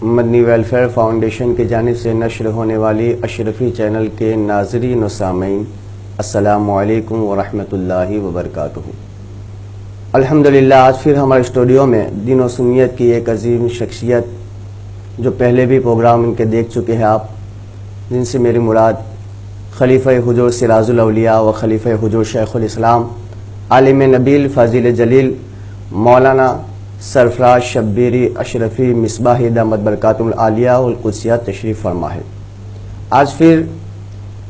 مدنی welfare foundation کی جانب سے نشر ہونے والی اشرفی چینل کے ناظرین و سامعین، السلام علیکم ورحمۃ اللہ وبرکاتہ۔ الحمدللہ آج پھر ہمارے اسٹوڈیو میں دین و سنیت کی ایک عظیم شخصیت جو پہلے بھی پروگرام ان کے دیکھ چکے ہیں آپ، جن سے میری مراد خلیفہ حضور سراج الاولیاء و خلیفہ حضور شیخ الاسلام عالم نبیل فاضل جلیل مولانا سرفراز شبیری اشرفی مصباحی دامت برکاتہ العالیہ والقدسیہ تشریف فرما ہے۔ آج پھر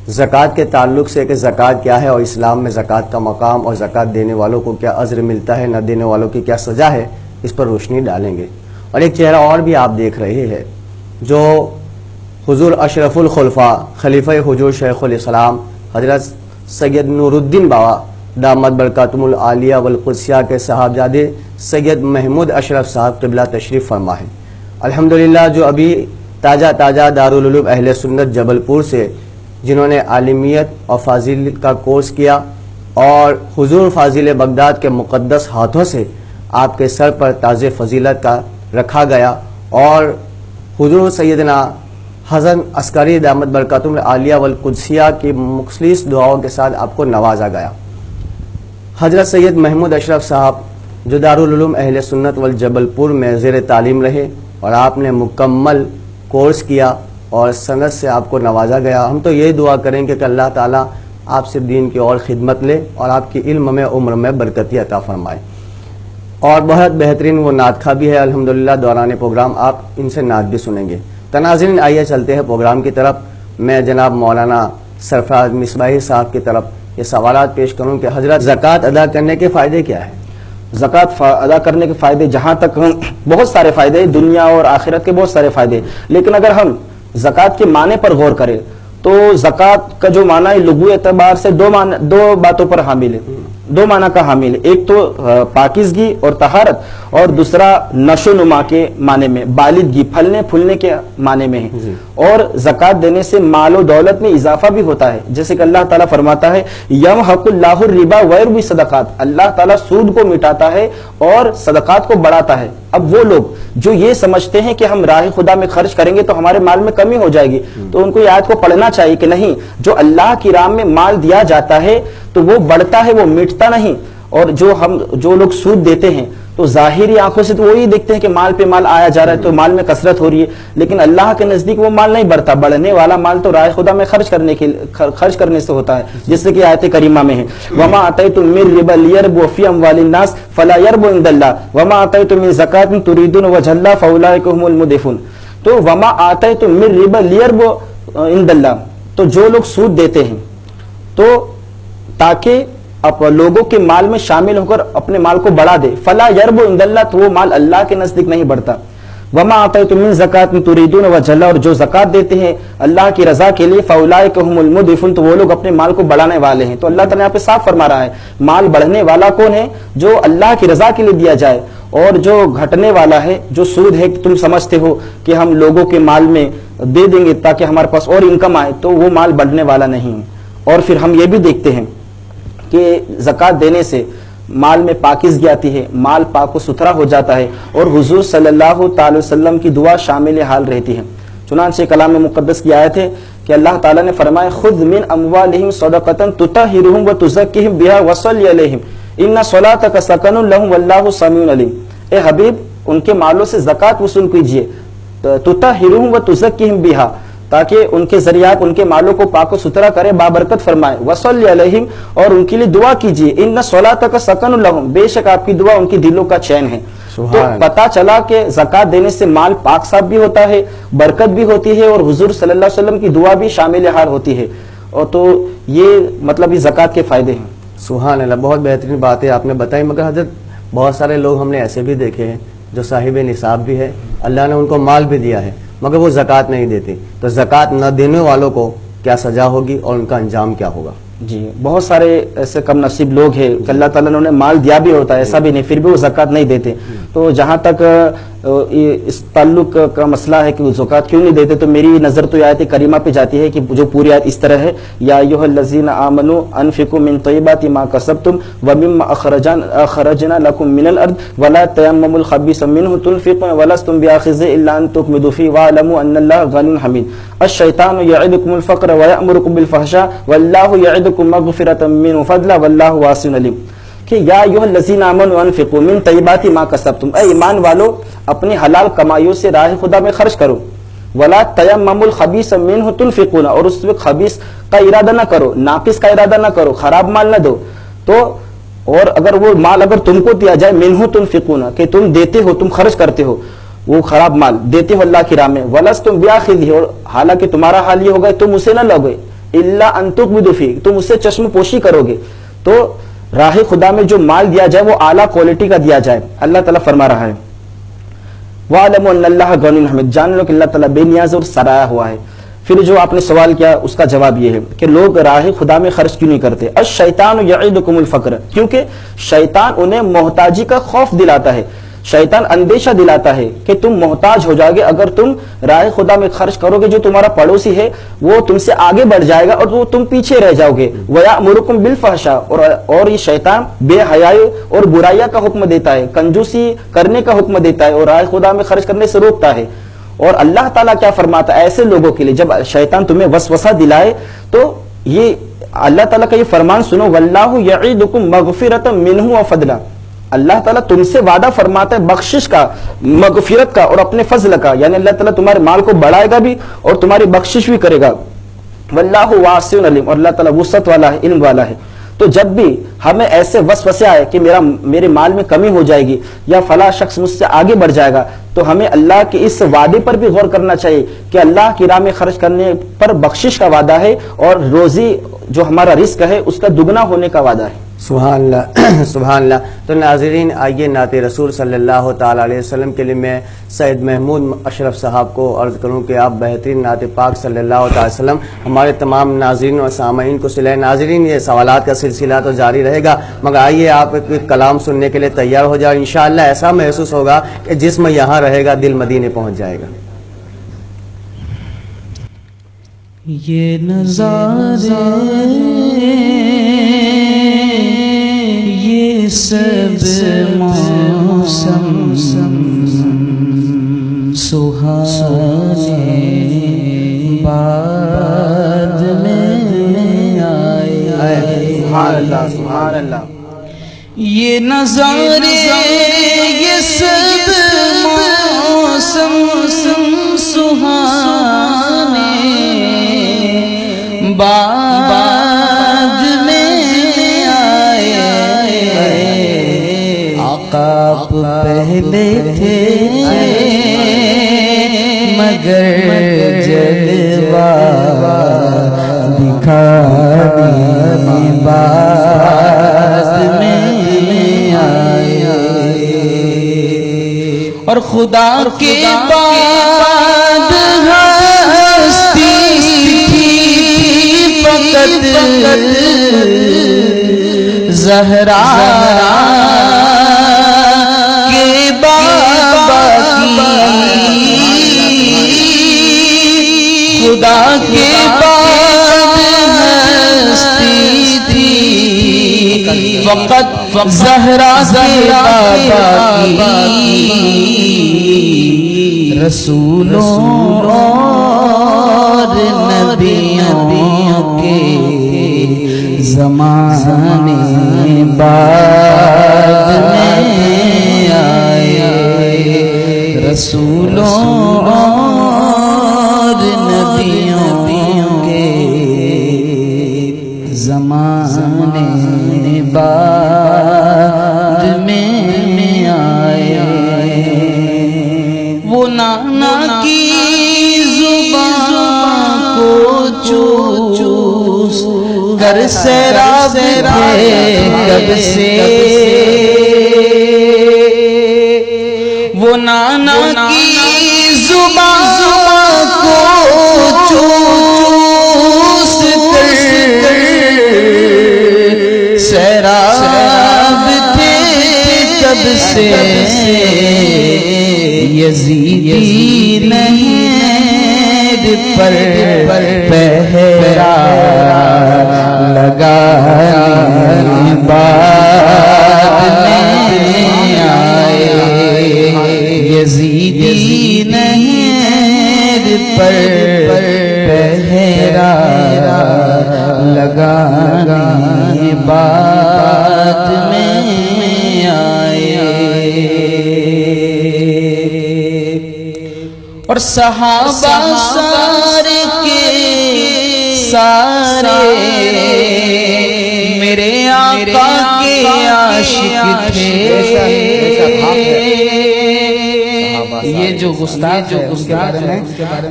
زکوٰۃ کے تعلق سے کہ زکوٰۃ کیا ہے اور اسلام میں زکوٰۃ کا مقام اور زکوٰۃ دینے والوں کو کیا اجر ملتا ہے، نہ دینے والوں کی کیا سزا ہے، اس پر روشنی ڈالیں گے۔ اور ایک چہرہ اور بھی آپ دیکھ رہے ہیں جو حضور اشرف الخلفاء خلیفہ حضور شیخ الاسلام حضرت سید نور الدین بابا دامت برکاتہ العالیہ والقدسیہ کے صاحبزادے سید محمود اشرف صاحب قبلہ تشریف فرما ہے۔ الحمدللہ جو ابھی تازہ دارالعلوم اہل سنت جبل پور سے جنہوں نے عالمیت اور فاضل کا کورس کیا اور حضور فاضل بغداد کے مقدس ہاتھوں سے آپ کے سر پر تاج فضیلت کا رکھا گیا اور حضور سیدنا حسن عسکری دامت برکاتہ العالیہ والقدسیہ کی مخلص دعاؤں کے ساتھ آپ کو نوازا گیا۔ حضرت سید محمود اشرف صاحب جو دارالعلوم اہل سنت والجبل پور میں زیر تعلیم رہے اور آپ نے مکمل کورس کیا اور سند سے آپ کو نوازا گیا۔ ہم تو یہ دعا کریں گے کہ اللہ تعالیٰ آپ سے دین کی اور خدمت لے اور آپ کی علم میں عمر میں برکتی عطا فرمائے۔ اور بہت بہترین وہ نعت خواں بھی ہے الحمدللہ، دوران پروگرام آپ ان سے نعت بھی سنیں گے۔ ناظرین آئیے چلتے ہیں پروگرام کی طرف۔ میں جناب مولانا سرفراز مصباحی صاحب کی طرف یہ سوالات پیش کروں کہ حضرت زکوٰۃ ادا کرنے کے فائدے کیا ہیں؟ زکوٰۃ ادا کرنے کے فائدے جہاں تک بہت سارے فائدے، دنیا اور آخرت کے بہت سارے فائدے، لیکن اگر ہم زکوٰۃ کے معنی پر غور کریں تو زکوٰۃ کا جو معنی ہے لغوی اعتبار سے دو باتوں پر حامل ہے، دو معنی کا حامل ہے۔ ایک تو پاکیزگی اور طہارت اور دوسرا نشو و نما کے معنی میں، بالغگی پھلنے پھولنے کے معنی میں ہے۔ اور زکوٰۃ دینے سے مال و دولت میں اضافہ بھی ہوتا ہے، جیسے کہ اللہ تعالیٰ فرماتا ہے یمحق اللہ الربا ویربی صدقات، اللہ تعالیٰ سود کو مٹاتا ہے اور صدقات کو بڑھاتا ہے۔ اب وہ لوگ جو یہ سمجھتے ہیں کہ ہم راہ خدا میں خرچ کریں گے تو ہمارے مال میں کمی ہو جائے گی، تو ان کو یہ آیت کو پڑھنا چاہیے کہ نہیں، جو اللہ کی راہ میں مال دیا جاتا ہے تو وہ بڑھتا ہے، وہ مٹتا نہیں۔ اور جو لوگ سود دیتے ہیں تو ظاہری آنکھوں سے تو وہی دیکھتے ہیں کہ مال پہ مال آیا جا رہا ہے تو مال میں کثرت ہو رہی ہے، لیکن اللہ کے نزدیک وہ مال نہیں بڑھتا، بڑھنے والا مال تو راہ خدا میں خرچ کرنے سے ہوتا ہے، جس سے کہ آیت کریمہ میں ہے وما آتیتم من ربا لیربو فی اموال الناس فلا یربو عند اللہ وما آتیتم من زکاۃ تریدون وجہ اللہ فاولئک هم المضعفون۔ تو وما آتیتم من ربا لیربو عند اللہ، تو جو لوگ سود دیتے ہیں تو تاکہ لوگوں کے مال میں شامل ہو کر اپنے مال کو بڑھا دے، فلا یربو عند اللہ، تو وہ مال اللہ کے نزدیک نہیں بڑھتا۔ وما آتیتم من زکاۃ تریدون وجہ اللہ، اور جو زکوٰۃ دیتے ہیں اللہ کی رضا کے لیے فاولئک هم المضعفون، تو وہ لوگ اپنے مال کو بڑھانے والے ہیں۔ تو اللہ تعالیٰ یہاں پہ صاف فرما رہا ہے مال بڑھنے والا کون ہے؟ جو اللہ کی رضا کے لیے دیا جائے، اور جو گھٹنے والا ہے، جو سود ہے، تم سمجھتے ہو کہ ہم لوگوں کے مال میں دے دیں گے تاکہ ہمارے پاس اور انکم آئے، تو وہ مال بڑھنے والا نہیں ہے۔ اور پھر ہم یہ بھی دیکھتے ہیں کہ زکوٰۃ دینے سے مال میں پاکیزگی آتی ہے، مال پاک و ستھرا ہو جاتا ہے، اور حضور صلی اللہ تعالی وسلم کی دعا شامل حال رہتی ہے۔ چنانچہ کلام مقدس کی آیت ہے کہ اللہ تعالیٰ نے فرمایا خذ من اموالہم صدقۃ تطہرہم وتزکیہم بہا وصلی علیہم ان صلاتک سکن لہم واللہ سمیع علیم۔ اے حبیب، ان کے مالوں سے زکوٰۃ وصول کیجیے، تطہرہم وتزکیہم بہا، تاکہ ان کے ذریعہ ان کے مالوں کو پاک و ستھرا کرے، بابرکت فرمائے، وصلی علیہم، اور ان کے لیے دعا کیجیے، ان صلاتک سکن لہم، بے شک آپ کی دعا ان کی دلوں کا چین ہے۔ تو پتہ چلا کہ زکوٰۃ دینے سے مال پاک صاف بھی ہوتا ہے، برکت بھی ہوتی ہے، اور حضور صلی اللہ علیہ وسلم کی دعا بھی شامل حال ہوتی ہے۔ اور تو یہ مطلب اس زکوٰۃ کے فائدے ہیں۔ سبحان اللہ، بہت بہترین باتیں آپ نے بتائی، مگر حضرت بہت سارے لوگ ہم نے ایسے بھی دیکھے ہیں جو صاحب نصاب بھی ہے، اللہ نے ان کو مال بھی دیا ہے مگر وہ زکوٰۃ نہیں دیتے، تو زکوٰۃ نہ دینے والوں کو کیا سزا ہوگی اور ان کا انجام کیا ہوگا؟ جی بہت سارے ایسے کم نصیب لوگ ہیں کہ اللہ تعالیٰ نے انہیں مال دیا بھی ہوتا ہے ایسا بھی نہیں، پھر بھی وہ زکوٰۃ نہیں دیتے. تو جہاں تک اس تعلق کا مسئلہ ہے کہ وہ زکوٰۃ کیوں نہیں دیتے، تو میری نظر تو آیت کریمہ پہ جاتی ہے کہ جو پوری آیت اس طرح ہے، یا ایھا الذین آمنوا انفقوا من طیبات ما کسبتم ومما اخرجنا لکم من الارض ولا تیمموا الخبیث منه تنفقون ولستم بآخذه الا ان تغمضوا فیہ واعلموا ان اللہ غنی حمید. الشیطان یعدکم الفقر ویأمرکم بالفحشاء واللہ یعدکم مغفرۃ منہ فضلا واللہ واسع علیم. کہ یا ایھا الذین آمنوا انفقوا من طیبات ما کسبتم، اے ایمان والو اپنی حلال کمائیوں سے راہ خدا میں خرچ کرو. ولا تیمموا الخبیث منہ تنفقون، اور اس میں خبیث کا ارادہ نہ کرو، ناقص کا ارادہ نہ کرو، خراب مال نہ دو. تو اور اگر وہ مال اگر تم کو دیا جائے منہ تنفقون، کہ تم دیتے ہو، تم خرچ کرتے ہو وہ خراب مال دیتے ہو اللہ کی راہ میں، ولستم بیاخذہ، اور حالانکہ تمہارا حال یہ ہوگا تم اسے نہ لوگے، الا ان تغمضوا فیہ، تم اسے چشم پوشی کرو گے. تو راہ خدا میں جو مال دیا جائے وہ اعلیٰ کوالٹی کا دیا جائے. اللہ تعالیٰ فرما رہا ہے وَاعْلَمُوا أَنَّ اللَّهَ غَنِيٌّ حَمِيدٌ، جان لو کہ اللہ تعالیٰ بے نیاز اور سرایا ہوا ہے. پھر جو آپ نے سوال کیا اس کا جواب یہ ہے کہ لوگ راہ خدا میں خرچ کیوں نہیں کرتے. الشیطان یعدکم الفقر، کیونکہ شیطان انہیں محتاجی کا خوف دلاتا ہے، شیطان اندیشہ دلاتا ہے کہ تم محتاج ہو جاؤ گے اگر تم راہ خدا میں خرچ کرو گے. جو تمہارا پڑوسی ہے وہ تم سے آگے بڑھ جائے گا اور وہ تم پیچھے رہ جاؤ گے. وَيَأْمُرُكُمْ بِالْفَحْشَاءِ، اور یہ شیطان بے حیائی اور برائیاں کا حکم دیتا ہے، کنجوسی کرنے کا حکم دیتا ہے اور راہ خدا میں خرچ کرنے سے روکتا ہے. اور اللہ تعالیٰ کیا فرماتا ہے ایسے لوگوں کے لیے جب شیطان تمہیں وسوسہ دلائے تو یہ اللہ تعالیٰ کا یہ فرمان سنو، وَاللَّهُ يَعِدُكُمْ مَغْفِرَةً مِّنْهُ وَفَضْلًا، اللہ تعالیٰ تم سے وعدہ فرماتا ہے بخشش کا، مغفرت کا اور اپنے فضل کا، یعنی اللہ تعالیٰ تمہارے مال کو بڑھائے گا بھی اور تمہاری بخشش بھی کرے گا. واللہ واسع علیم، اور اللہ تعالیٰ وسعت والا ہے، علم والا ہے. تو جب بھی ہمیں ایسے وسوسے آئے کہ میرے مال میں کمی ہو جائے گی یا فلاں شخص مجھ سے آگے بڑھ جائے گا، تو ہمیں اللہ کے اس وعدے پر بھی غور کرنا چاہیے کہ اللہ کی راہ میں خرچ کرنے پر بخشش کا وعدہ ہے اور روزی جو ہمارا رزق ہے اس کا دگنا ہونے کا وعدہ ہے. سبحان اللہ سبحان اللہ. تو ناظرین آئیے نعت رسول صلی اللہ تعالیٰ علیہ وسلم کے لیے میں سید محمود اشرف صاحب کو عرض کروں کہ آپ بہترین نعت پاک صلی اللہ تعالی وسلم ہمارے تمام ناظرین و سامعین کو سلائیں. ناظرین یہ سوالات کا سلسلہ تو جاری رہے گا مگر آئیے آپ ایک کلام سننے کے لیے تیار ہو جائے. انشاءاللہ ایسا محسوس ہوگا کہ جسم یہاں رہے گا دل مدینے پہنچ جائے گا. یہ نظارے یہ سب موسم سہانے بعد میں آئے. سبحان اللہ سبحان اللہ. یہ نظارے یہ سب موسم سہانے بعد میں آئے. آقا پہلے تھے مگر جلوہ دکھانے بعد میں آئے. اور خدا کے بعد ہستی فقط زہرا کے بابا کی. خدا کے بعد ہستی تھی فقط زہرا کے بابا کی. رسولوں اور نبیوں کے زمانے بعد میں آئے. رسولوں اور نبیوں کے زمانے بعد میں آئے. وہ نانا کی زبان کو چوس کر سیراب تھے کب سے. وہ نانا کی زبان کو چوس کر پر پہرا لگانے بعد میں آئے، یزیدی نہر پر پہرا لگانے بعد میں آئے، اور صحابہ سارے کے سارے میرے آقا کے عاشق تھے۔ یہ جو گستاخ ہے اس کے بارے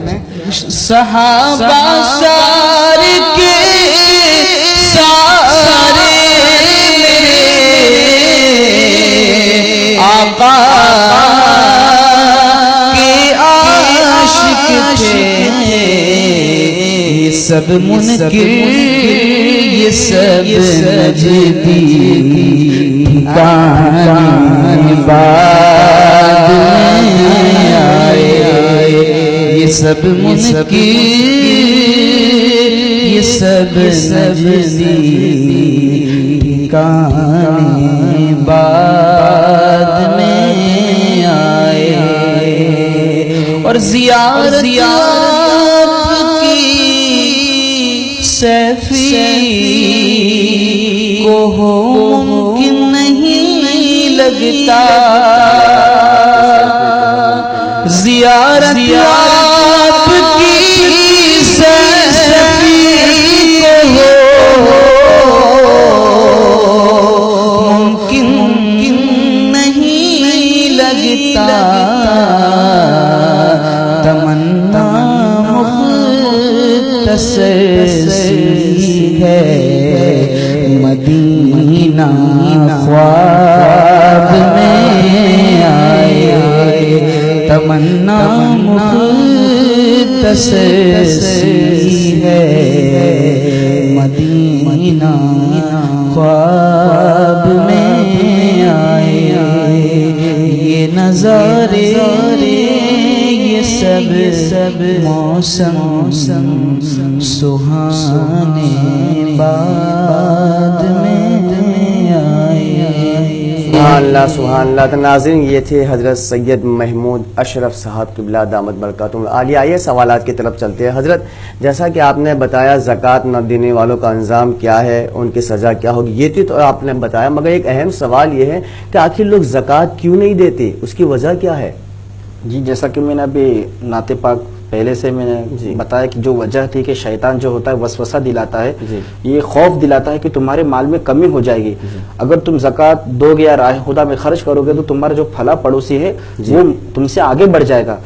میں صحابہ سارے کے سارے میرے آقا کے عاشق تھے، یہ سب منکر یہ سب نجدی ٹھکانے بعد میں آئے، یہ سب منکر یہ سب نجدی ٹھکانے بعد میں آئے، اور زیارت سیفی کو ممکن نہیں لگتا، زیارت آپ کی سیفی کو ممکن نہیں لگتا، تمنا سی ہے مدینہ خواب میں آئے، تمنا سی ہے مدینہ خواب میں آئے، یہ نظارے یہ سب موسم سہانے بعد میں آئے۔ سبحان اللہ سبحان اللہ۔ تو ناظرین یہ تھے حضرت سید محمود اشرف صاحب قبلہ دامت برکاتہم العالیہ۔ آئیے سوالات کی طرف چلتے ہیں۔ حضرت جیسا کہ آپ نے بتایا زکوٰۃ نہ دینے والوں کا انجام کیا ہے، ان کی سزا کیا ہوگی، یہ تو آپ نے بتایا، مگر ایک اہم سوال یہ ہے کہ آخر لوگ زکوٰۃ کیوں نہیں دیتے، اس کی وجہ کیا ہے؟ جی جیسا کہ میں نے ابھی نعت پاک پہلے سے میں نے بتایا کہ جو وجہ تھی کہ شیطان جو ہوتا ہے وسوسہ دلاتا ہے، یہ خوف دلاتا ہے کہ تمہارے مال میں کمی ہو جائے گی، اگر تم زکوٰۃ دو گے یا راہ خدا میں خرچ کرو گے تو تمہارا جو پھلا پڑوسی ہے وہ تم سے آگے بڑھ جائے گا،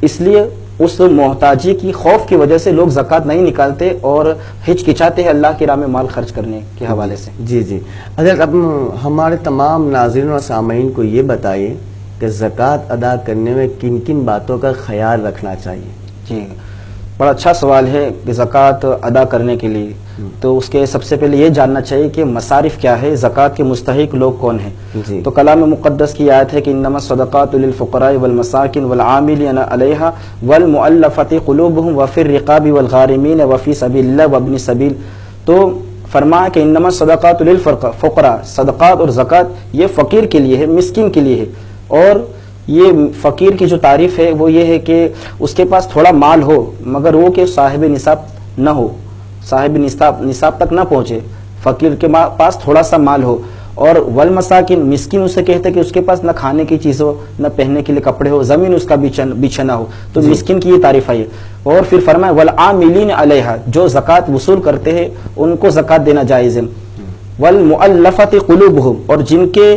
اس لیے اس محتاجی کی خوف کی وجہ سے لوگ زکوٰۃ نہیں نکالتے اور ہچکچاتے ہیں اللہ کی راہ میں مال خرچ کرنے کے حوالے سے۔ جی حضرت اب ہمارے تمام ناظرین اور سامعین کو یہ بتائیے کہ زکوٰۃ ادا کرنے میں کن کن باتوں کا خیال رکھنا چاہیے؟ جی بڑا اچھا سوال ہے کہ زکوٰۃ ادا کرنے کے لیے تو اس کے سب سے پہلے یہ جاننا چاہیے کہ مصارف کیا ہے، زکوٰۃ کے مستحق لوگ کون ہیں۔ تو کلام مقدس کی آیت ہے کہ انما الصدقات للفقراء والمساکین والعاملین علیہا والمؤلفۃ قلوبہم وفی الرقاب والغارمین وفی سبیل اللہ وابن السبیل، تو فرمایا کہ انما الصدقات للفقراء، صدقات اور زکوٰۃ یہ فقیر کے لیے ہے، مسکین کے لیے ہے، اور یہ فقیر کی جو تعریف ہے وہ یہ ہے کہ اس کے پاس تھوڑا مال ہو مگر وہ کہ صاحب نصاب نہ ہو، صاحب نصاب تک نہ پہنچے، فقیر کے پاس تھوڑا سا مال ہو، اور والمساکین مسکین اسے کہتے ہیں کہ اس کے پاس نہ کھانے کی چیز ہو نہ پہننے کے لیے کپڑے ہو، زمین اس کا بچھنا ہو، تو مسکین کی یہ تعریف ہے۔ اور پھر فرمایا والعاملین علیہا، جو زکوٰۃ وصول کرتے ہیں ان کو زکوٰۃ دینا جائز ہے، والمؤلفۃ قلوبہم، اور جن کے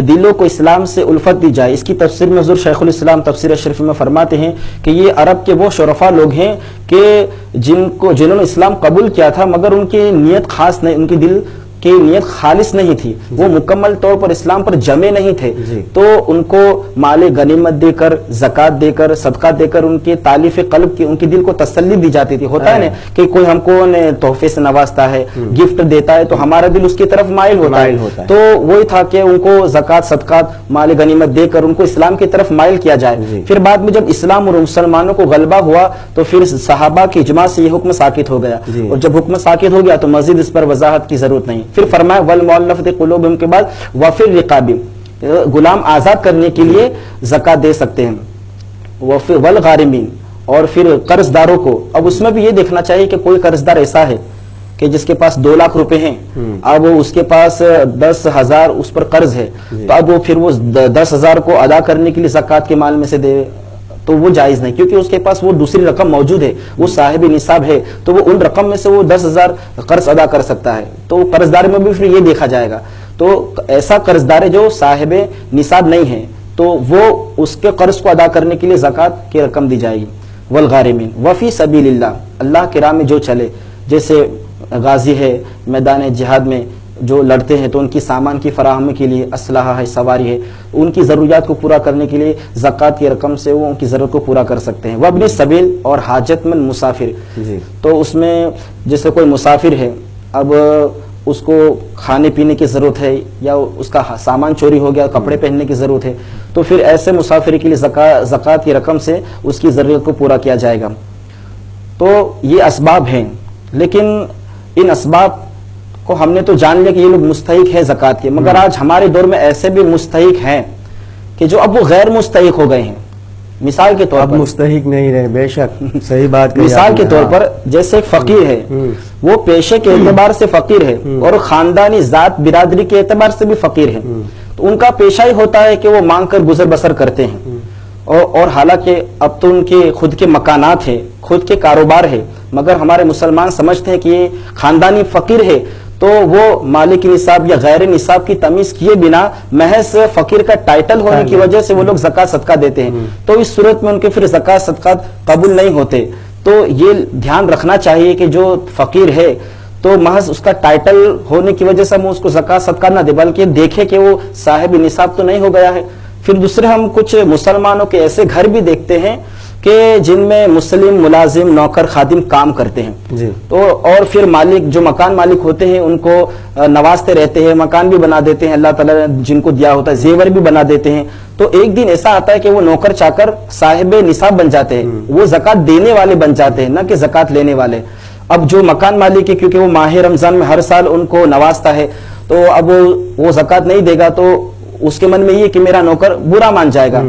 دلوں کو اسلام سے الفت دی جائے۔ اس کی تفسیر میں حضور شیخ الاسلام تفسیر اشرفی میں فرماتے ہیں کہ یہ عرب کے وہ شرفا لوگ ہیں کہ جنہوں نے اسلام قبول کیا تھا مگر ان کی نیت خاص نہیں، ان کے دل کی نیت خالص نہیں تھی، وہ مکمل طور پر اسلام پر جمے نہیں تھے، تو ان کو مال غنیمت دے کر، زکوٰۃ دے کر، صدقہ دے کر ان کی تالیف قلب کی، ان کی دل کو تسلی دی جاتی تھی. ہوتا ہے نا کہ کوئی ہم کو تحفے سے نوازتا ہے، گفٹ دیتا ہے، تو ہمارا دل اس کی طرف مائل ہوتا ہے. تو وہی تھا کہ ان کو زکوٰۃ، صدقات، مال غنیمت دے کر ان کو اسلام کی طرف مائل کیا جائے. پھر بعد میں جب اسلام اور مسلمانوں کو غلبہ ہوا تو پھر صحابہ کی اجماع سے یہ حکم ساکت ہو گیا، اور جب حکم ساکت ہو گیا تو مزید اس پر وضاحت کی ضرورت نہیں. پھر فرمایا والمؤلفۃ قلوبہم کے بعد وفی الرقاب، غلام آزاد کرنے کے لیے زکوٰۃ دے سکتے ہیں. والغارمین، اور پھر قرض داروں کو. اب اس میں بھی یہ دیکھنا چاہیے کہ کوئی قرض دار ایسا ہے کہ جس کے پاس 2 لاکھ روپے ہیں، اب اس کے پاس 10,000 اس پر قرض ہے، تو اب وہ پھر وہ 10,000 کو ادا کرنے کے لیے زکوٰۃ کے مال میں سے دے تو وہ جائز نہیں، کیونکہ اس کے پاس وہ دوسری رقم موجود ہے، وہ صاحب نصاب ہے، تو وہ ان رقم میں سے وہ 10,000 قرض ادا کر سکتا ہے. تو قرض دار میں بھی پھر یہ دیکھا جائے گا. تو ایسا قرض دار ہے جو صاحب نصاب نہیں ہے، تو وہ اس کے قرض کو ادا کرنے کے لیے زکوٰۃ کی رقم دی جائے گی. والغارمین وفی سبیل اللہ، اللہ کی راہ میں جو چلے، جیسے غازی ہے، میدان جہاد میں جو لڑتے ہیں تو ان کی سامان کی فراہمی کے لیے اسلحہ ہے، سواری ہے، ان کی ضروریات کو پورا کرنے کے لیے زکوٰۃ کی رقم سے وہ ان کی ضرورت کو پورا کر سکتے ہیں. وابن سبیل، اور حاجت مند مسافر. تو اس میں جیسے کوئی مسافر ہے، اب اس کو کھانے پینے کی ضرورت ہے، یا اس کا سامان چوری ہو گیا، کپڑے پہننے کی ضرورت ہے، تو پھر ایسے مسافر کے لیے زکوٰۃ کی رقم سے اس کی ضرورت کو پورا کیا جائے گا. تو یہ اسباب ہیں، لیکن ان اسباب کو ہم نے تو جان لیا کہ یہ لوگ مستحق ہیں زکوٰۃ کے، مگر آج ہمارے دور میں ایسے بھی مستحق ہیں کہ جو اب وہ غیر مستحق ہو گئے ہیں. مثال کے طور پر مستحق نہیں رہے، بے شک صحیح بات. مثال کے طور پر جیسے ایک فقیر ہے، وہ پیشے کے اعتبار سے فقیر ہے اور خاندانی ذات برادری کے اعتبار سے بھی فقیر ہے. تو ان کا پیشہ ہی ہوتا ہے کہ وہ مانگ کر گزر بسر کرتے ہیں، اور حالانکہ اب تو ان کے خود کے مکانات ہیں، خود کے کاروبار ہے، مگر ہمارے مسلمان سمجھتے ہیں کہ یہ خاندانی فقیر ہے، تو وہ مالک نصاب یا غیر نصاب کی تمیز کیے بنا محض فقیر کا ٹائٹل ہونے کی وجہ سے وہ لوگ زکوٰۃ صدقہ دیتے ہیں. تو اس صورت میں ان کے پھر زکوٰۃ صدقات قبول نہیں ہوتے. تو یہ دھیان رکھنا چاہیے کہ جو فقیر ہے تو محض اس کا ٹائٹل ہونے کی وجہ سے ہم اس کو زکوٰۃ صدقہ نہ دے، بلکہ دیکھے کہ وہ صاحب نصاب تو نہیں ہو گیا ہے. پھر دوسرے ہم کچھ مسلمانوں کے ایسے گھر بھی دیکھتے ہیں کہ جن میں مسلم ملازم، نوکر، خادم کام کرتے ہیں، تو اور پھر مالک، جو مکان مالک ہوتے ہیں، ان کو نوازتے رہتے ہیں، مکان بھی بنا دیتے ہیں، اللہ تعالیٰ نے جن کو دیا ہوتا ہے زیور بھی بنا دیتے ہیں. تو ایک دن ایسا آتا ہے کہ وہ نوکر چاکر صاحب نصاب بن جاتے ہیں، وہ زکوٰۃ دینے والے بن جاتے ہیں، نہ کہ زکوٰۃ لینے والے. اب جو مکان مالک ہے، کیونکہ وہ ماہ رمضان میں ہر سال ان کو نوازتا ہے، تو اب وہ زکوٰۃ نہیں دے گا تو اس کے من میں یہ کہ میرا نوکر برا مان جائے گا.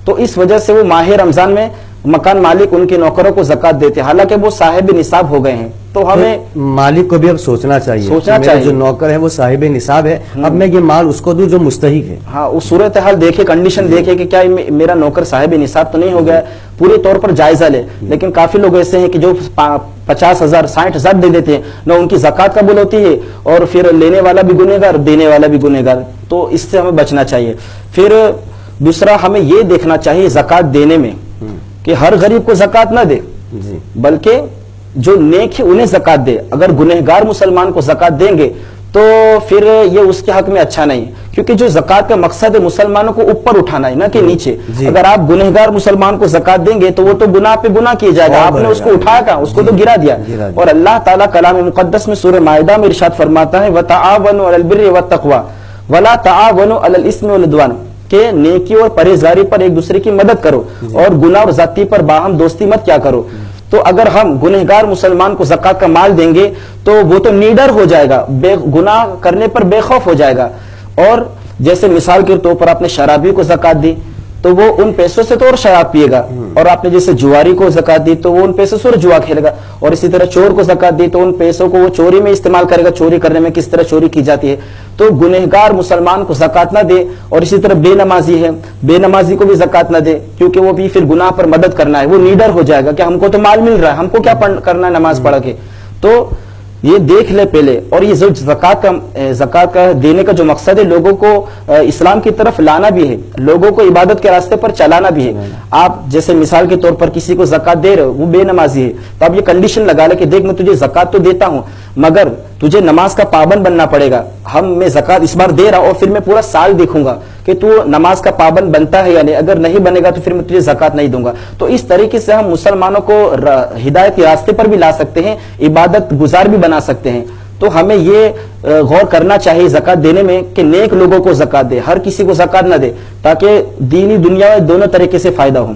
تو اس وجہ سے وہ ماہ رمضان میں مکان مالک ان کے نوکروں کو زکوٰۃ دیتے ہیں، حالانکہ وہ صاحب نصاب ہو گئے ہیں. تو ہمیں مالک کو بھی اب سوچنا چاہیے جو نوکر ہے وہ صاحب نصاب ہے، اب میں یہ مال اس کو دوں جو مستحق ہے. ہاں، اس صورتحال دیکھے، کنڈیشن دیکھے کہ کیا میرا نوکر صاحب نصاب تو نہیں ہو گیا، پورے طور پر جائزہ لے. لیکن کافی لوگ ایسے ہیں کہ جو 50,000 60,000 دے دیتے ہیں، نہ ان کی زکوٰۃ قبول ہوتی ہے، اور پھر لینے والا بھی گنہگار، دینے والا بھی گنہگار. تو اس سے ہمیں بچنا چاہیے. پھر دوسرا ہمیں یہ دیکھنا چاہیے زکوٰۃ دینے میں کہ ہر غریب کو زکوٰۃ نہ دے، بلکہ جو نیک ہے انہیں زکوٰۃ دے. اگر گنہگار مسلمان کو زکوٰۃ دیں گے تو پھر یہ اس کے حق میں اچھا نہیں، کیونکہ جو زکوٰۃ کا مقصد ہے مسلمانوں کو اوپر اٹھانا ہے، نہ کہ نیچے. اگر آپ گنہگار مسلمان کو زکوٰۃ دیں گے تو وہ تو گناہ پہ گناہ کیے جائے گا، آپ نے اس کو اٹھایا کہاں، اس کو تو گرا دیا. اور اللہ تعالیٰ کلام مقدس میں سورہ مائدہ میں ارشاد فرماتا ہے وَتَعَاوَنُوا عَلَى الْبِرِّ وَالتَّقْوَىٰ وَلَا تَعَاوَنُوا عَلَى الْإِثْمِ وَالْعُدْوَانِ، کہ نیکی اور پرہیزگاری پر ایک دوسرے کی مدد کرو، اور گناہ اور زیادتی پر باہم دوستی مت کیا کرو. تو اگر ہم گنہگار مسلمان کو زکوٰۃ کا مال دیں گے تو وہ تو نیڈر ہو جائے گا، گناہ کرنے پر بے خوف ہو جائے گا. اور جیسے مثال کے طور پر آپ نے شرابی کو زکوٰۃ دی تو وہ ان پیسوں سے تو اور شراب پیے گا، اور آپ نے جیسے جواری کو زکوٰۃ دی تو وہ ان پیسوں سے اور جوا کھیلے گا، اور اسی طرح چور کو زکوٰۃ دی تو ان پیسوں کو وہ چوری میں استعمال کرے گا، چوری کرنے میں کس طرح چوری کی جاتی ہے. تو گنہگار مسلمان کو زکوٰۃ نہ دے. اور اسی طرح بے نمازی ہے، بے نمازی کو بھی زکوٰۃ نہ دے، کیونکہ وہ بھی پھر گناہ پر مدد کرنا ہے، وہ نیڈر ہو جائے گا کہ ہم کو تو مال مل رہا ہے، ہم کو کیا کرنا ہے نماز پڑھ کے. تو یہ دیکھ لے پہلے. اور یہ جو زکوٰۃ کا دینے کا جو مقصد ہے لوگوں کو اسلام کی طرف لانا بھی ہے, لوگوں کو عبادت کے راستے پر چلانا بھی ہے. آپ جیسے مثال کے طور پر کسی کو زکوٰۃ دے رہے ہو, وہ بے نمازی ہے, تو آپ یہ کنڈیشن لگا لے کہ دیکھ میں تجھے زکوٰۃ تو دیتا ہوں مگر تجھے نماز کا پابند بننا پڑے گا. میں زکوٰۃ اس بار دے رہا ہوں اور پھر میں پورا سال دیکھوں گا کہ تو نماز کا پابند بنتا ہے یا نہیں, اگر نہیں بنے گا تو پھر میں تجھے زکوٰۃ نہیں دوں گا. تو اس طریقے سے ہم مسلمانوں کو ہدایت کے راستے پر بھی لا سکتے ہیں, عبادت گزار بھی بنا سکتے ہیں. تو ہمیں یہ غور کرنا چاہیے زکوٰۃ دینے میں کہ نیک لوگوں کو زکوٰۃ دے, ہر کسی کو زکوٰۃ نہ دے, تاکہ دینی دنیا میں دونوں طریقے سے فائدہ ہو.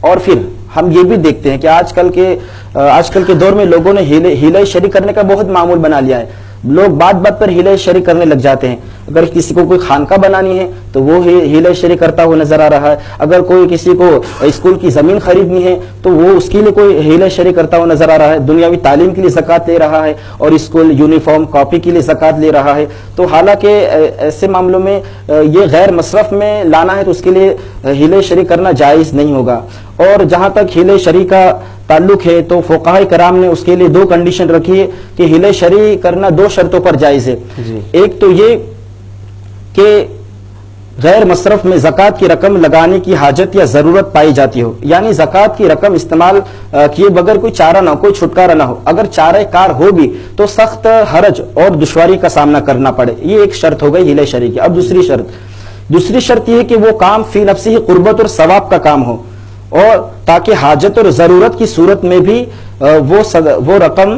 اور پھر ہم یہ بھی دیکھتے ہیں کہ آج کل کے دور میں لوگوں نے ہیلہ شری کرنے کا بہت معمول بنا لیا ہے. لوگ بات بات پر ہیلہ شری کرنے لگ جاتے ہیں. اگر کسی کو کوئی خانقاہ بنانی ہے تو وہ ہیلہ شری کرتا ہوا نظر آ رہا ہے. اگر کوئی کسی کو اسکول کی زمین خریدنی ہے تو وہ اس کے لیے کوئی ہیلہ شری کرتا ہوا نظر آ رہا ہے. دنیاوی تعلیم کے لیے زکوٰۃ لے رہا ہے اور اسکول یونیفارم کاپی کے لیے زکوٰۃ لے رہا ہے. تو حالانکہ ایسے معاملوں میں یہ غیر مصرف میں لانا ہے تو اس کے لیے ہیلہ شری کرنا جائز نہیں ہوگا. اور جہاں تک ہیلہ شری کا تعلق ہے تو فقہاء کرام نے اس کے لیے 2 کنڈیشن رکھی ہے کہ ہیلہ شری کرنا 2 شرطوں پر جائز ہے. ایک تو یہ کہ غیر مصرف میں زکوٰۃ کی رقم لگانے کی حاجت یا ضرورت پائی جاتی ہو, یعنی زکوٰۃ کی رقم استعمال کیے بغیر کوئی چارہ نہ ہو, کوئی چھٹکارا نہ ہو. اگر چارہ کار ہو بھی تو سخت حرج اور دشواری کا سامنا کرنا پڑے. یہ ایک شرط ہو گئی ہیلہ شری کی. اب دوسری شرط یہ ہے کہ وہ کام فی نفسی ہی قربت اور ثواب کا کام ہو, اور تاکہ حاجت اور ضرورت کی صورت میں بھی وہ رقم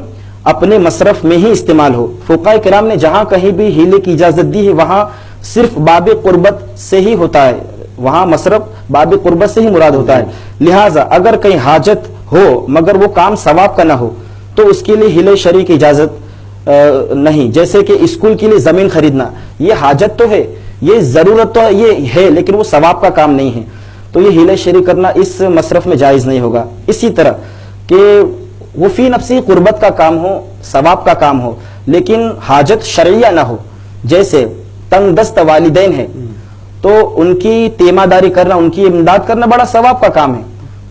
اپنے مصرف میں ہی استعمال ہو. فقہاء کرام نے جہاں کہیں بھی ہیلے کی اجازت دی ہے وہاں صرف باب قربت سے ہی ہوتا ہے, وہاں مصرف باب قربت سے ہی مراد ہوتا ہے. لہٰذا اگر کہیں حاجت ہو مگر وہ کام ثواب کا نہ ہو تو اس کے لیے ہیلہ شری کی اجازت نہیں. جیسے کہ اسکول کے لیے زمین خریدنا, یہ حاجت تو ہے, یہ ضرورت تو یہ ہے, لیکن وہ ثواب کا کام نہیں ہے, تو یہ ہیلہ شری کرنا اس مصرف میں جائز نہیں ہوگا. اسی طرح کہ وہ فی نفسی قربت کا کام ہو, ثواب کا کام ہو, لیکن حاجت شرعیہ نہ ہو. جیسے تنگ دست والدین ہیں تو ان کی تیمارداری کرنا, ان کی امداد کرنا بڑا ثواب کا کام ہے.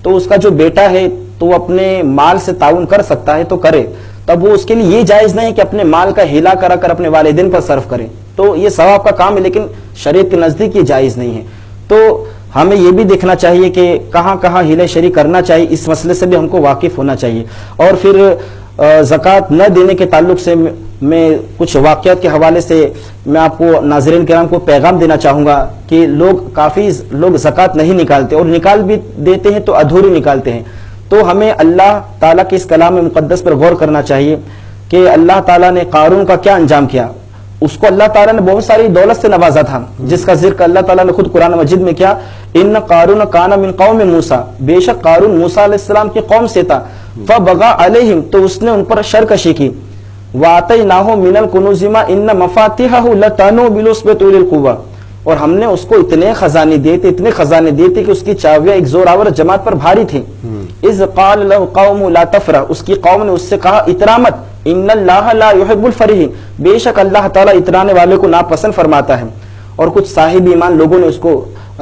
تو اس کا جو بیٹا ہے تو وہ اپنے مال سے تعاون کر سکتا ہے تو کرے, تب وہ اس کے لیے یہ جائز نہیں کہ اپنے مال کا ہیلا کرا کر اپنے والدین پر صرف کرے. تو یہ ثواب کا کام ہے لیکن شریعت کے نزدیک یہ جائز نہیں ہے. تو ہمیں یہ بھی دیکھنا چاہیے کہ کہاں کہاں ہیلہ شری کرنا چاہیے, اس مسئلے سے بھی ہم کو واقف ہونا چاہیے. اور پھر زکوٰۃ نہ دینے کے تعلق سے میں کچھ واقعات کے حوالے سے میں آپ کو ناظرین کرام کو پیغام دینا چاہوں گا کہ کافی لوگ زکوٰۃ نہیں نکالتے, اور نکال بھی دیتے ہیں تو ادھوری نکالتے ہیں. تو ہمیں اللہ تعالیٰ کے اس کلام مقدس پر غور کرنا چاہیے کہ اللہ تعالیٰ نے قارون کا کیا انجام کیا. اس کو اللہ تعالیٰ نے بہت ساری دولت سے نوازا تھا, جس کا ذکر اللہ تعالیٰ نے خود قرآن مجید میں کیا, ان قارون کان من قوم موسیٰ, بے شک قارون موسیٰ علیہ السلام کی قوم سے تھا. فبغى علیہم, تو اس نے ان پر شرکشی کی. وآتیناہ من الکنوز ما ان مفاتیحہ لتنوء بالعصبۃ اولي القوہ, اور ہم نے اس کو اتنے خزانے دیے تھے کہ اس کی چابیاں ایک زوراور جماعت پر بھاری تھیں. اذ قال له قوم لا تفرح, اس کی قوم نے اس سے کہا اترا مت, ان اللہ لا يحب الفرحین, بے شک اللہ تعالیٰ اترانے والے کو ناپسند فرماتا ہے. اور کچھ صاحب ایمان لوگوں نے اس کو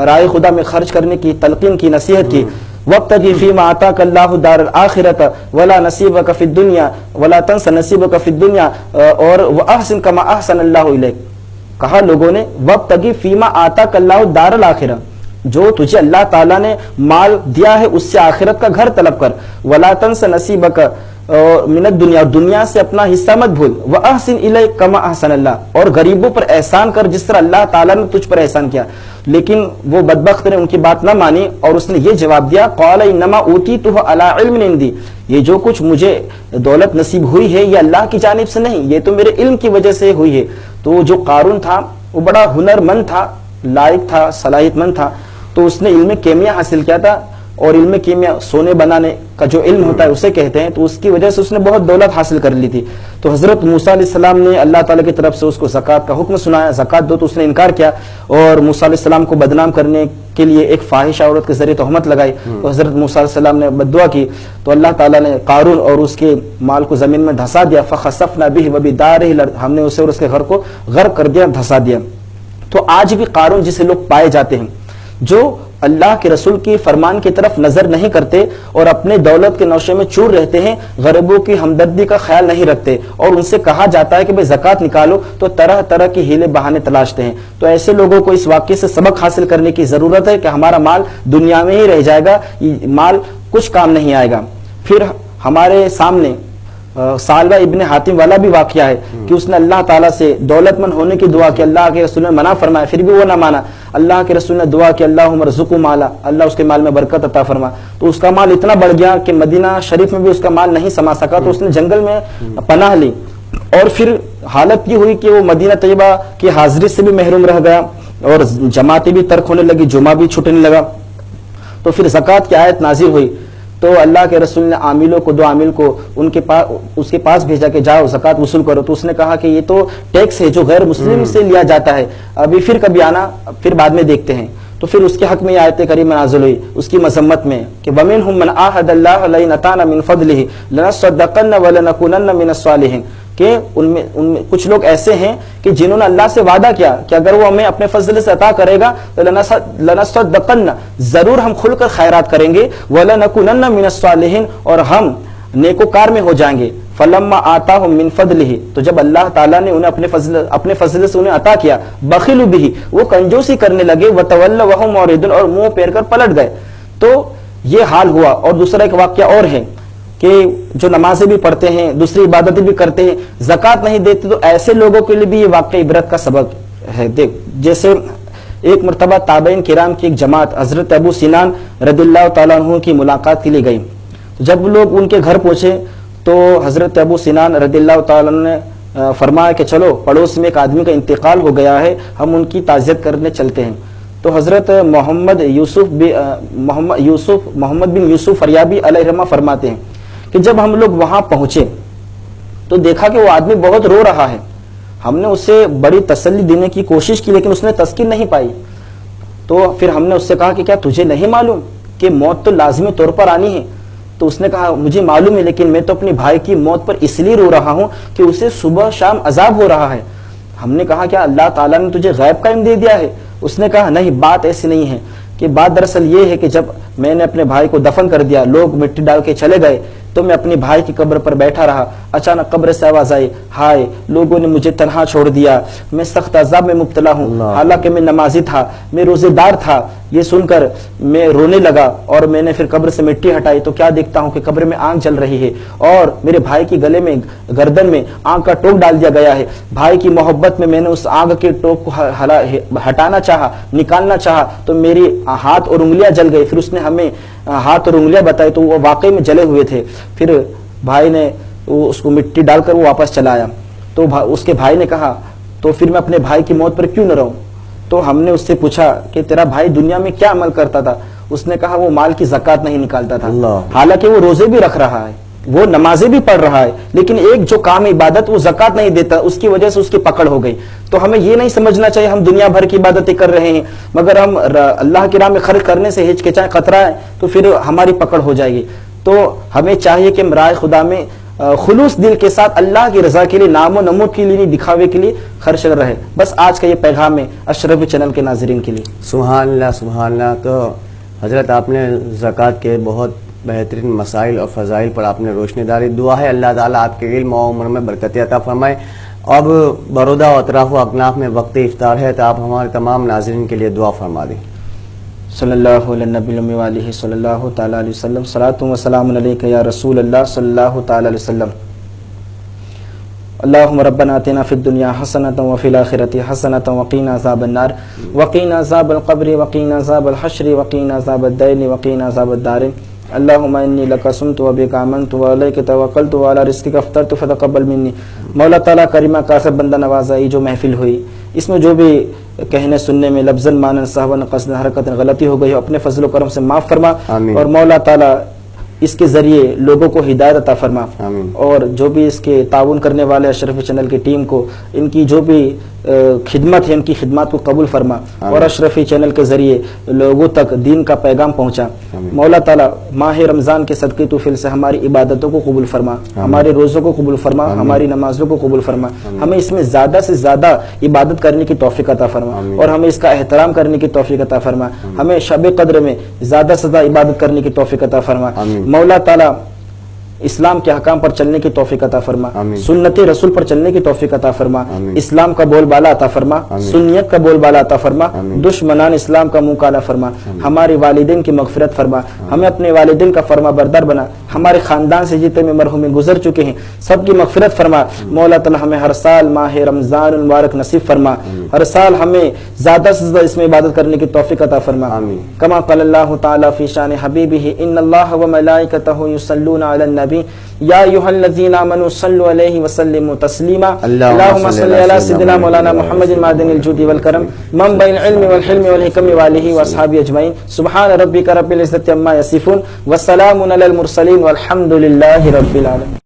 رائے خدا میں خرچ کرنے کی تلقین کی, نصیحت کی. وابتغ فیما آتاک اللہ دار الآخرۃ ولا نصیبک فی الدنیا ولا تنس نصیبک فی الدنیا, اور واحسن کما احسن اللہ الیک. کہا لوگوں نے وابتغ فیما آتاک اللہ دار الآخرہ, جو تجھے اللہ تعالیٰ نے مال دیا ہے اس سے آخرت کا گھر طلب کر. ولا تنس نصیبک من الدنیا, دنیا سے اپنا حصہ مت بھول. واحسن الیک کما احسن اللہ, اور غریبوں پر احسان کر جس طرح اللہ تعالیٰ نے تجھ پر احسان کیا. لیکن وہ بدبخت نے ان کی بات نہ مانی اور اس نے یہ جواب دیا, قال انما اوتیتہ علی علم عندی, یہ جو کچھ مجھے دولت نصیب ہوئی ہے یہ اللہ کی جانب سے نہیں, یہ تو میرے علم کی وجہ سے ہوئی ہے. تو جو قارون تھا وہ بڑا ہنرمند تھا, لائق تھا, صلاحیت مند تھا. تو اس نے علم کیمیا حاصل کیا تھا, اور علم کیمیا سونے بنانے کا جو علم ہوتا ہے اسے کہتے ہیں. تو اس کی وجہ سے اس نے بہت دولت حاصل کر لی تھی. تو حضرت موسیٰ علیہ السلام نے اللہ تعالیٰ کی طرف سے اس کو زکوٰۃ کا حکم سنایا, زکوٰۃ دو, تو اس نے انکار کیا, اور موسیٰ علیہ السلام کو بدنام کرنے کے لیے ایک فاحش عورت کے ذریعے تہمت لگائی. تو حضرت موسیٰ علیہ السلام نے بددعا کی, تو اللہ تعالیٰ نے قارون اور اس کے مال کو زمین میں دھسا دیا. فخسفنا بہ وبدارہ الارض, ہم نے اسے اور اس کے گھر کو غرق کر دیا, دھسا دیا. تو آج بھی قارون جسے لوگ پائے جاتے ہیں, جو اللہ کے رسول کی فرمان کی طرف نظر نہیں کرتے اور اپنے دولت کے نوشے میں چور رہتے ہیں، غریبوں کی ہمدردی کا خیال نہیں رکھتے، اور ان سے کہا جاتا ہے کہ بھئی زکوٰۃ نکالو تو طرح طرح کی ہیلے بہانے تلاشتے ہیں. تو ایسے لوگوں کو اس واقعے سے سبق حاصل کرنے کی ضرورت ہے کہ ہمارا مال دنیا میں ہی رہ جائے گا، یہ مال کچھ کام نہیں آئے گا. پھر ہمارے سامنے سالبہ ابن حاتم والا بھی واقعہ ہے کہ اس نے اللہ تعالیٰ سے دولت مند ہونے کی دعا کی، اللہ کے رسول نے منع فرمایا پھر بھی وہ نہ مانا. اللہ کے رسول نے دعا کی اللہم ارزقہ مالا، اللہ اس کے مال میں برکت عطا فرما. تو اس کا مال اتنا بڑھ گیا کہ مدینہ شریف میں بھی اس کا مال نہیں سما سکا، تو اس نے جنگل میں پناہ لی، اور پھر حالت یہ ہوئی کہ وہ مدینہ طیبہ کی حاضری سے بھی محروم رہ گیا اور جماعتیں بھی ترک ہونے لگی، جمعہ بھی چھوٹنے لگا. تو پھر زکوٰۃ کی آیت نازل ہوئی تو اللہ کے رسول نے عاملوں کو، دو عامل کو اس کے پاس بھیجا کہ جاؤ زکوٰۃ وصول کرو. تو اس نے کہا کہ یہ تو ٹیکس ہے جو غیر مسلم سے لیا جاتا ہے، ابھی پھر کبھی آنا، پھر بعد میں دیکھتے ہیں. تو پھر اس کے حق میں یہ آیت کریمہ نازل ہوئی اس کی مذمت میں کہ وَمِنْهُمْ مَنْ عَاهَدَ اللَّهَ لَئِنْ أَتَانَا مِنْ فَضْلِهِ لَنَصَّدَّقَنَّ وَلَنَكُونَنَّ مِنَ الصَّالِحِينَ، کہ ان میں کچھ لوگ ایسے ہیں کہ جنہوں نے اللہ سے وعدہ کیا کہ اگر وہ ہمیں اپنے فضل سے عطا کرے گا تو لنصدقن، ضرور ہم کھل کر خیرات کریں گے، ولنکونن من الصالحین، اور ہم نیکوکار میں ہو جائیں گے. فلما آتاہم من فضلہ، تو جب اللہ تعالیٰ نے انہیں اپنے فضل سے انہیں عطا کیا، بخلوا بہ، وہ کنجوسی کرنے لگے، وتولوا وہم معرضون، اور منہ پھیر کر پلٹ گئے. تو یہ حال ہوا. اور دوسرا ایک واقعہ اور ہے کہ جو نمازیں بھی پڑھتے ہیں، دوسری عبادتیں بھی کرتے ہیں، زکوٰۃ نہیں دیتے، تو ایسے لوگوں کے لیے بھی یہ واقعہ عبرت کا سبق ہے. دیکھ جیسے ایک مرتبہ تابعین کرام کی ایک جماعت حضرت ابو سنان رضی اللہ تعالیٰ عنہ کی ملاقات کے لیے گئی. جب لوگ ان کے گھر پہنچے تو حضرت ابو سنان رضی اللہ تعالیٰ عنہ نے فرمایا کہ چلو پڑوس میں ایک آدمی کا انتقال ہو گیا ہے، ہم ان کی تعزیت کرنے چلتے ہیں. تو حضرت محمد بن یوسف فریابی علیہ رحمہ فرماتے ہیں کہ جب ہم لوگ وہاں پہنچے تو دیکھا کہ وہ آدمی بہت رو رہا ہے. ہم نے اسے بڑی تسلی دینے کی کوشش کی لیکن اس نے تسکین نہیں پائی. تو پھر ہم نے اس سے کہا کہ کیا تجھے نہیں معلوم کہ موت تو لازمی طور پر آنی ہے؟ تو اس نے کہا مجھے معلوم ہے، لیکن میں تو اپنے بھائی کی موت پر اس لیے رو رہا ہوں کہ اسے صبح شام عذاب ہو رہا ہے. ہم نے کہا کیا اللہ تعالیٰ نے تجھے غیب کا علم دے دیا ہے؟ اس نے کہا نہیں، بات ایسی نہیں ہے. کہ بات دراصل یہ ہے کہ جب میں نے اپنے بھائی کو دفن کر دیا، لوگ مٹی ڈال کے چلے گئے، تو میں اپنے بھائی کی قبر پر بیٹھا رہا. اچانک قبر سے آواز آئی، ہائے لوگوں نے مجھے تنہا چھوڑ دیا، میں سخت عذاب میں مبتلا ہوں، حالانکہ میں نمازی تھا، میں روزے دار تھا. یہ سن کر میں رونے لگا اور میں نے پھر قبر سے مٹی ہٹائی تو کیا دیکھتا ہوں کہ قبر میں آگ جل رہی ہے اور میرے بھائی کی گلے میں، گردن میں آگ کا ٹوک ڈال دیا گیا ہے. بھائی کی محبت میں میں نے اس آگ کے ٹوک کو ہٹانا چاہا، نکالنا چاہا تو میری ہاتھ اور انگلیاں جل گئی. پھر اس نے ہمیں ہاتھ اور انگلیاں بتائی تو وہ واقعی میں جلے ہوئے تھے. پھر بھائی نے اس کو مٹی ڈال کر وہ واپس چلا آیا. تو اس کے بھائی نے کہا تو پھر میں اپنے بھائی کی موت پر کیوں نہ رہوں؟ تو ہم نے اس سے پوچھا کہ تیرا بھائی دنیا میں کیا عمل کرتا تھا؟ اس نے کہا وہ مال کی زکوٰۃ نہیں نکالتا تھا. حالانکہ وہ روزے بھی رکھ رہا ہے، وہ نمازیں بھی پڑھ رہا ہے، لیکن ایک جو کام عبادت وہ زکوٰۃ نہیں دیتا، اس کی وجہ سے اس کی پکڑ ہو گئی. تو ہمیں یہ نہیں سمجھنا چاہیے ہم دنیا بھر کی عبادتیں کر رہے ہیں مگر ہم اللہ کی راہ میں خرچ کرنے سے ہچکچائیں، خطرہ ہے تو پھر ہماری پکڑ ہو جائے گی. تو ہمیں چاہیے کہ رائے خدا میں خلوص دل کے ساتھ اللہ کی رضا کے لیے، نام و نمود کے لیے نہیں، دکھاوے کے لیے خرچ رہے. بس آج کا یہ پیغام ہے اشرف چینل کے ناظرین کے لیے. سبحان اللہ سبحان اللہ. تو حضرت آپ نے زکوٰۃ کے بہت بہترین مسائل اور فضائل پر آپ نے روشنی ڈالی. دعا ہے اللہ تعالیٰ آپ کے علم و عمر میں برکت عطا فرمائے. اب برودا و اطراف و اکناف میں وقت افطار ہے تو آپ ہمارے تمام ناظرین کے لیے دعا فرما دیں. صلی اللہ علیہ نبی علیہ صلی اللہ تعالیٰ علیہ وسلم. صلاۃ و سلام علیک یا رسول اللہ صلی اللہ تعالیٰ علیہ وسلم. اللہم ربنا آتنا فی الدنیا حسنۃ وفی الآخرۃ حسنۃ وقینا عذاب النار وقینا عذاب القبر وقینا عذاب الحشر وقینا عذاب الدین وقینا عذاب الدار. اللہم انی لک صمت وبک آمنت وعلیک توکلت وعلی رزقک افطرت فتقبل منی. مولا تعالیٰ کریمہ کافر بندہ نوازائی جو محفل ہوئی، اس میں جو بھی کہنے سننے میں لفظاً مانن صحباً قصداً حرکتاً غلطی ہو گئی ہو، اپنے فضل و کرم سے معاف فرما. آمین. اور مولا تعالیٰ اس کے ذریعے لوگوں کو ہدایت عطا فرما. آمین. اور جو بھی اس کے تعاون کرنے والے اشرف چینل کی ٹیم کو، ان کی جو بھی خدمت ہے ان کی خدمات کو قبول فرما اور اشرفی چینل کے ذریعے لوگوں تک دین کا پیغام پہنچا. مولا تعالیٰ ماہ رمضان کے صدقے توفیل سے ہماری عبادتوں کو قبول فرما, ہمارے روزوں کو قبول فرما, ہماری نمازوں کو قبول فرما, ہمیں اس میں زیادہ سے زیادہ عبادت کرنے کی توفیق عطا فرما اور ہمیں اس کا احترام کرنے کی توفیق عطا فرما, ہمیں شب قدر میں زیادہ سے زیادہ عبادت کرنے کی توفیق عطا فرما. مولا تعالیٰ اسلام کے احکام پر چلنے کی توفیق عطا فرما, سنت رسول پر چلنے کی توفیق عطا فرما, اسلام کا بول بالا عطا فرما, سنیت کا بول بالا عطا فرما, دشمنان اسلام کا منہ کالا فرما, ہمارے والدین کی مغفرت فرما, ہمیں اپنے والدین کا فرما بردار بنا, ہمارے خاندان سے جتنے مرحوم گزر چکے ہیں سب کی مغفرت فرما. مولا تعالی ہمیں ہر سال ماہ رمضان المبارک نصیب فرما, ہر سال ہمیں زیادہ سے زیادہ اس میں عبادت کرنے کی توفیق عطا فرما. کما قال اللہ تعالی فی شان حبیبہ ان اللہ وملائکتہ یصلون علی النبی یا ایھا الذین آمنوا صلوا علیہ وسلموا تسلیما. اللهم صل علی سیدنا مولانا محمد معدن الجود والکرم منبع العلم والحلم والحکم وآلہ واصحابہ اجمعین. سبحان ربک رب العزۃ عما یصفون وسلام علی المرسلین والحمد للہ رب العالمین.